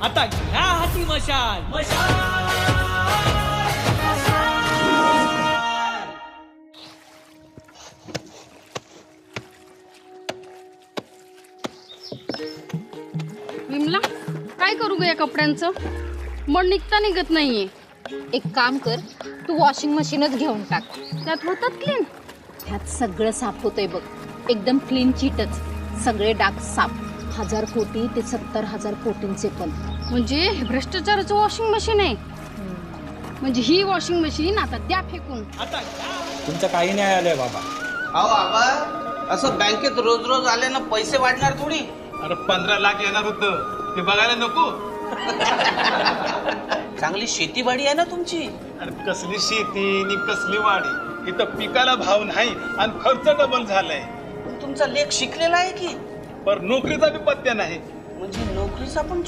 आता घ्या हाती मशाल मशाल. विमला काय करू ग या कपड्यांचं? मग निघता निघत नाहीये. एक काम कर, तू वॉशिंग मशीनच घेऊन टाक. त्यात होतात क्लीन. ह्यात सगळं साफ होतंय बघ, एकदम क्लीन चीटच. सगळे डाग साफ. 1000 कोटी ते 70,000 कोटींचे पण. म्हणजे हे भ्रष्टाचाराचं वॉशिंग मशीन आहे. म्हणजे ही वॉशिंग मशीन आता द्या फेकून. आता तुमचं काही नाही आलंय बाबा. अहो आबा, असं बँकेत रोज रोज आले ना पैसे वाढणार थोडी. अरे 15 लाख येणार होतं, ते बघायला नको. चांगली शेतीबाडी आहे ना तुमची. अरे कसली शेती नि कसली वाडी, इथं पिकाला भाव नाही आणि खर्च डबल झालाय. पण तुमचा लेख शिकलेला आहे की, पर नोकरीचा बी पत्त्या नाही. म्हणजे नोकरीचा पण